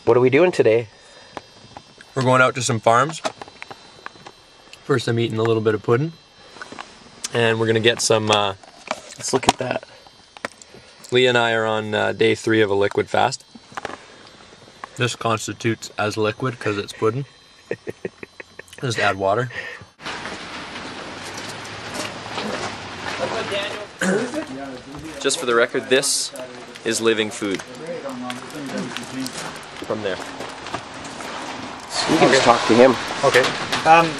What are we doing today? We're going out to some farms. First I'm eating a little bit of pudding. And we're going to get some... Let's look at that. Leah and I are on day 3 of a liquid fast. This constitutes as liquid because it's pudding. Just add water. Just for the record, this is living food. From there. So you can just talk to him. Okay.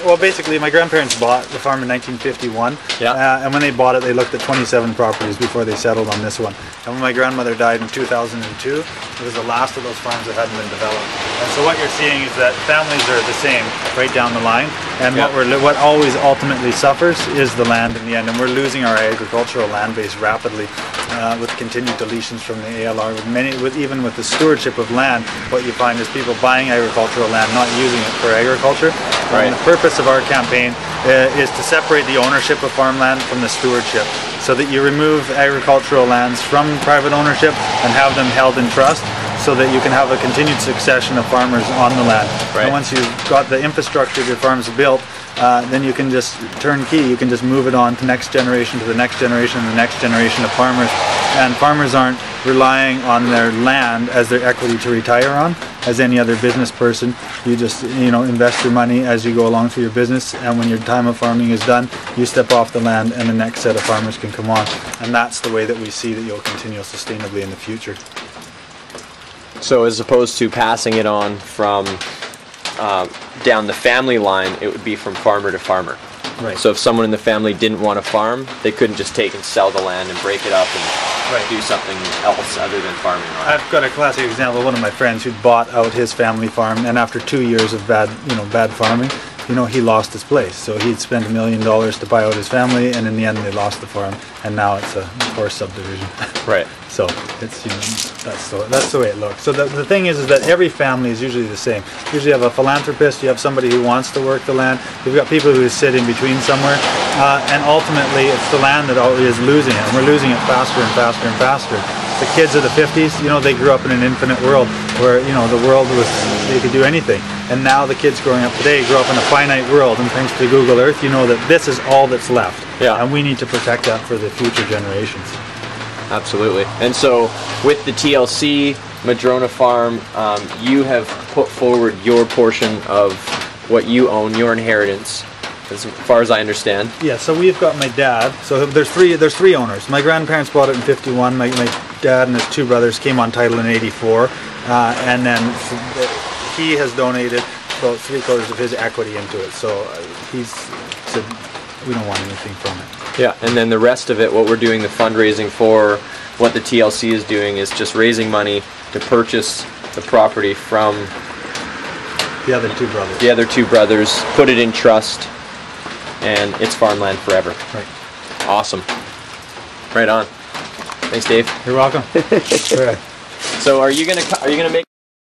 Well, basically, my grandparents bought the farm in 1951. Yeah. And when they bought it, they looked at 27 properties before they settled on this one. And when my grandmother died in 2002, it was the last of those farms that hadn't been developed. And so what you're seeing is that families are the same right down the line. And what always ultimately suffers is the land in the end. And we're losing our agricultural land base rapidly with continued deletions from the ALR. Even with the stewardship of land, what you find is people buying agricultural land, not using it for agriculture. Right. And the purpose of our campaign is to separate the ownership of farmland from the stewardship, so that you remove agricultural lands from private ownership and have them held in trust, so that you can have a continued succession of farmers on the land. Right. And once you've got the infrastructure of your farms built, then you can just turnkey, you can just move it on to next generation, to the next generation, the next generation of farmers. And farmers aren't relying on their land as their equity to retire on, as any other business person. You just, invest your money as you go along through your business, and when your time of farming is done, you step off the land and the next set of farmers can come on. And that's the way that we see that you'll continue sustainably in the future. So as opposed to passing it on from down the family line, it would be from farmer to farmer. Right. So if someone in the family didn't want to farm, they couldn't just take and sell the land and break it up and do something else other than farming on it. I've got a classic example. One of my friends who bought out his family farm, and after 2 years of bad farming, he lost his place. So he'd spent $1 million to buy out his family, and in the end they lost the farm, and now it's a forest subdivision. Right. So it's that's the way it looks. So the thing is that every family is usually the same. Usually you have a philanthropist, you have somebody who wants to work the land, you've got people who sit in between somewhere, and ultimately it's the land that is losing it, and we're losing it faster and faster and faster. The kids of the 50s, they grew up in an infinite world where, the world was, they could do anything. And now the kids growing up today grow up in a finite world, and thanks to Google Earth, you know that this is all that's left. Yeah. And we need to protect that for the future generations. Absolutely. And so with the TLC Madrona farm, you have put forward your portion of what you own, your inheritance, as far as I understand. Yeah, so we've got my dad. So there's three owners. My grandparents bought it in 51. My dad and his 2 brothers came on title in 84. And then he has donated about 3/4 of his equity into it. So he's said we don't want anything from it. Yeah, and then the rest of it, what we're doing the fundraising for, what the TLC is doing is just raising money to purchase the property from the other 2 brothers. The other 2 brothers, put it in trust, and it's farmland forever. Right. Awesome. Right on. Thanks, Dave. You're welcome. Sure. So are you gonna make